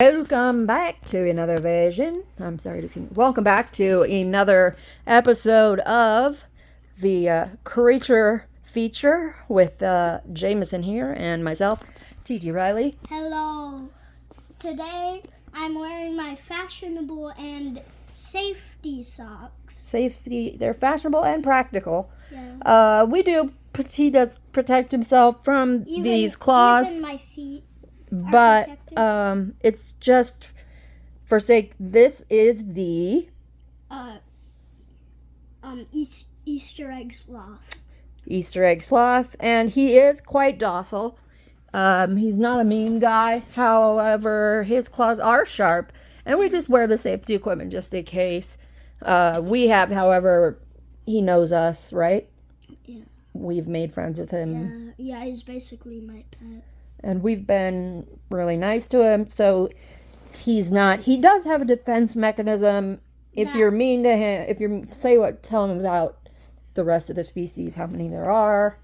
Welcome back to another welcome back to another episode of the creature feature with Jameson here and myself, Titi Riley. Hello. Today I'm wearing my fashionable and safety socks. They're fashionable and practical. Yeah. He does protect himself from these claws. Even my feet. But it's just for sake. This is the Easter Egg Sloth. Easter Egg Sloth, and he is quite docile. He's not a mean guy. However, his claws are sharp, and we just wear the safety equipment just in case. However, he knows us, right? Yeah. We've made friends with him. Yeah, he's basically my pet. And we've been really nice to him, so he does have a defense mechanism. If you're mean to him, tell him about the rest of the species, how many there are.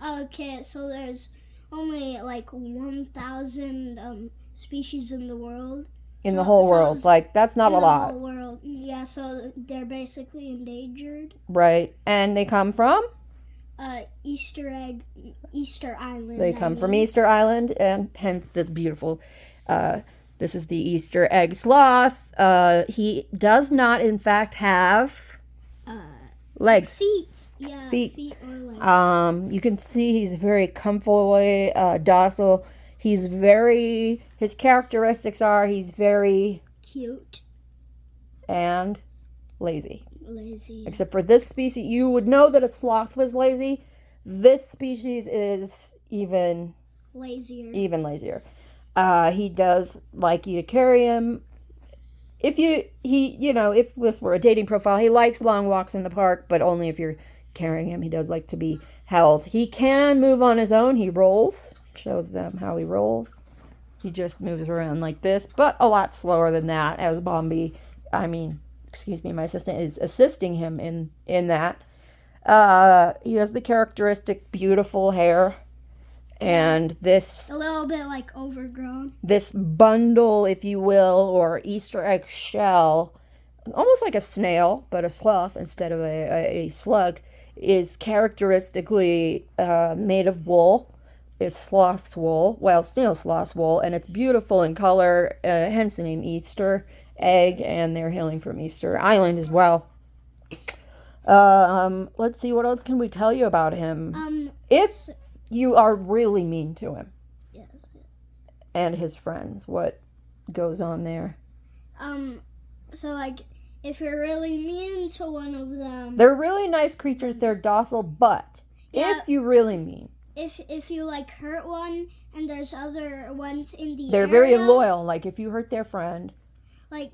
Okay, so there's only like 1,000 species in the world. In the whole world. That's not a lot. In the whole world. Yeah, so they're basically endangered. Right. And they come from? Easter Island. They come from Easter Island, and hence this beautiful, this is the Easter Egg Sloth. He does not, in fact, have legs. Feet. Yeah, feet or legs. You can see he's very comfortably docile. His characteristics are he's very cute and lazy. Except for this species, you would know that a sloth was lazy. This species is even lazier. He does like you to carry him. If this were a dating profile, he likes long walks in the park, but only if you're carrying him. He does like to be held. He can move on his own. He rolls. Show them how he rolls. He just moves around like this, but a lot slower than that, as my assistant is assisting him in that. He has the characteristic beautiful hair, and this a little bit like overgrown. This bundle, if you will, or Easter egg shell, almost like a snail, but a sloth instead of a slug, is characteristically made of wool. It's sloth's wool, snail sloth's wool, and it's beautiful in color, hence the name Easter Egg, and they're hailing from Easter Island as well. Let's see, what else can we tell you about him? If you are really mean to him, yes, and his friends, what goes on there? So if you're really mean to one of them, they're really nice creatures. They're docile, but if you really mean, if you hurt one, and there's other ones in the they're area, very loyal. If you hurt their friend. If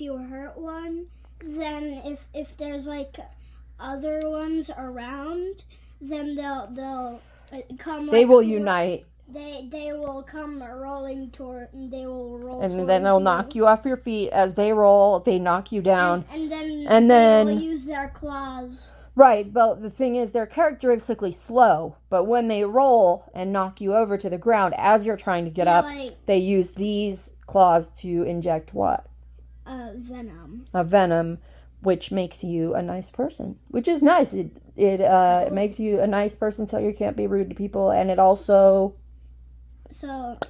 you hurt one, then if there's other ones around, then they'll come. They will unite. They will come rolling toward. They will roll. And then they'll knock you off your feet as they roll. They knock you down. And then they'll use their claws. Right, but the thing is, they're characteristically slow. But when they roll and knock you over to the ground as you're trying to get up, they use these claws to inject what? Venom. A venom, which makes you a nice person. Which is nice. It makes you a nice person, so you can't be rude to people, and it also... So...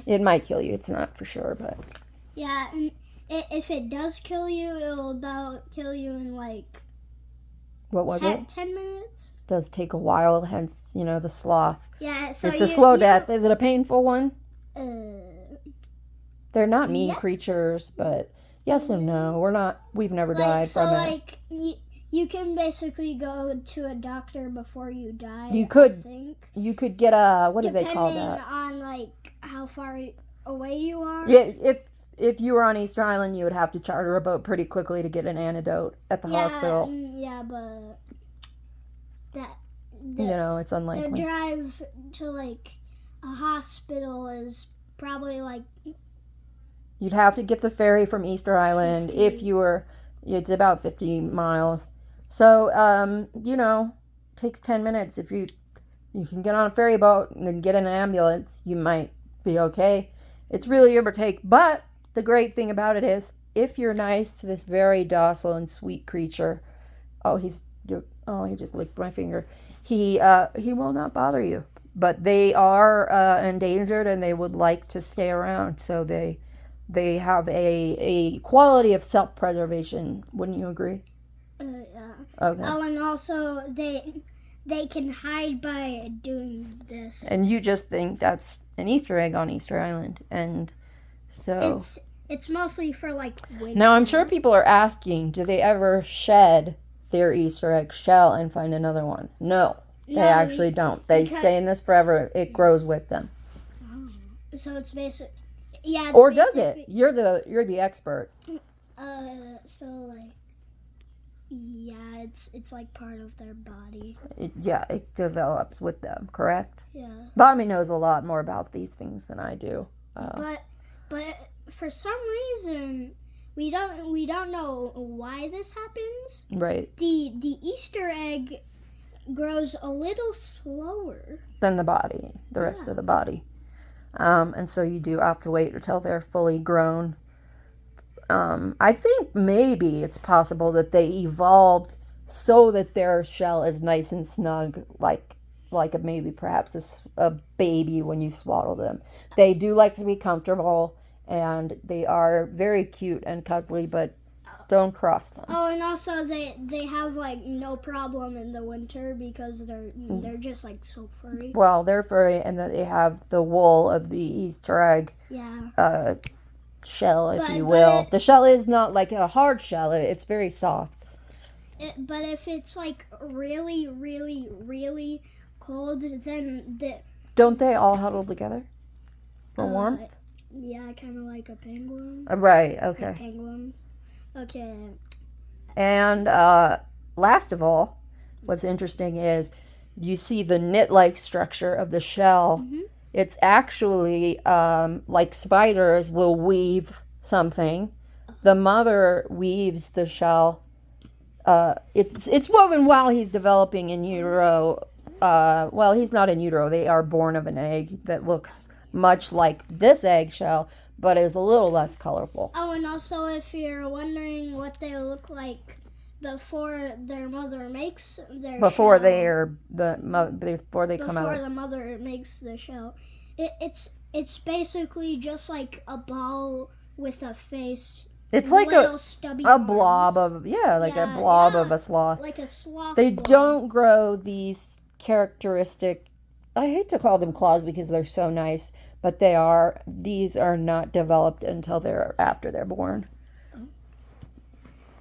It might kill you. It's not for sure, but... Yeah, and if it does kill you, it'll about kill you in What was it? 10 minutes. It does take a while, hence, the sloth. Yeah, so it's a slow death. Is it a painful one? They're not mean yes. creatures, but yes and no. We've never died from it. You can basically go to a doctor before you die. You could get what do they call that? Depending on how far away you are. Yeah, if you were on Easter Island, you would have to charter a boat pretty quickly to get an antidote at the hospital. Yeah, but it's unlikely. The drive to a hospital is probably You'd have to get the ferry from Easter Island 50. It's about 50 miles. So, takes 10 minutes. If you can get on a ferry boat and get in an ambulance, you might be okay. It's really give or take. But the great thing about it is, if you're nice to this very docile and sweet creature, he just licked my finger. He will not bother you. But they are endangered, and they would like to stay around. So they have a quality of self-preservation. Wouldn't you agree? Yeah. Okay. Oh, and also they can hide by doing this. And you just think that's an Easter egg on Easter Island, and so it's mostly for like winter. Now I'm sure people are asking, do they ever shed their Easter egg shell and find another one? No, they actually don't. They stay in this forever. It grows with them. Oh. So it's basic. Yeah. Or does it? You're the expert. So like. Yeah, it's like part of their body. It develops with them, correct? Yeah. Bobby knows a lot more about these things than I do. But for some reason we don't know why this happens. Right. The Easter egg grows a little slower than the rest of the body. And so you do have to wait until they're fully grown. I think maybe it's possible that they evolved so that their shell is nice and snug, like perhaps a baby when you swaddle them. They do like to be comfortable, and they are very cute and cuddly, but don't cross them. Oh, and also they have like no problem in the winter because they're just like so furry. Well, they're furry, and that they have the wool of the Easter egg. Yeah. Shell, if you will. The shell is not like a hard shell. It's very soft. But if it's like really, really, really cold, then don't they all huddle together for warmth? Yeah, kind of like a penguin. Right. Okay. Like penguins. Okay. And last of all, what's interesting is you see the knit-like structure of the shell. Mm-hmm. It's actually like spiders will weave something. The mother weaves the shell. It's woven while he's developing in utero. Well, he's not in utero. They are born of an egg that looks much like this eggshell, but is a little less colorful. Oh, and also if you're wondering what they look like before their mother makes their shell. Before they come out. Before the mother makes the shell. It's basically just like a ball with a face. It's like a blob arms. A blob of a sloth. Like a sloth. They blob. don't grow these characteristic, I hate to call them claws because they're so nice, but these are not developed until after they're born.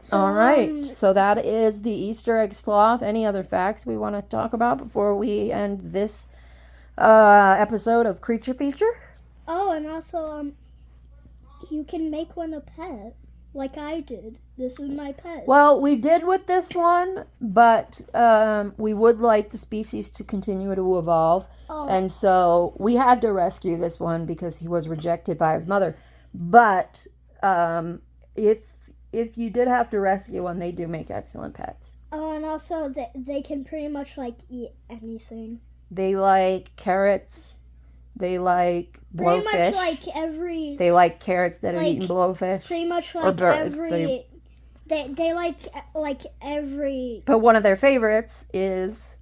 So, all right, so that is the Easter egg sloth. Any other facts we want to talk about before we end this episode of Creature Feature? Oh, and also, you can make one a pet, like I did. This is my pet. Well, we did with this one, but we would like the species to continue to evolve. Oh. And so we had to rescue this one because he was rejected by his mother. But if you did have to rescue one, they do make excellent pets. Oh, and also they can pretty much like eat anything. They like carrots. They like blowfish. Pretty much like every. They like carrots that have eaten blowfish. Pretty much like every. They like every. But one of their favorites is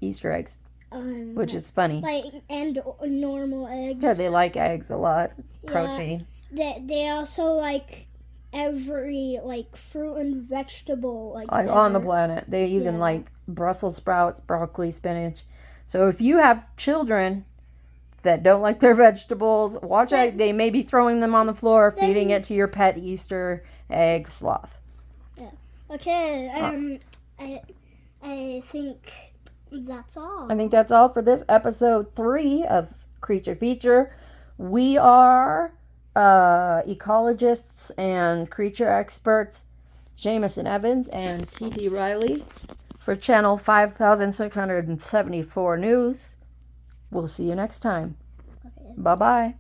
Easter eggs, which is funny. And normal eggs. Yeah, they like eggs a lot. Protein. Yeah, they also like every fruit and vegetable on the planet. They even like Brussels sprouts, broccoli, spinach. So if you have children that don't like their vegetables, watch out. They may be throwing them on the floor, feeding it to your pet Easter egg sloth. Yeah. Okay. I think that's all. I think that's all for this episode 3 of Creature Feature. We are ecologists and creature experts, Jameson Evans and Titi Riley, for channel 5674 News. We'll see you next time. Okay. Bye-bye.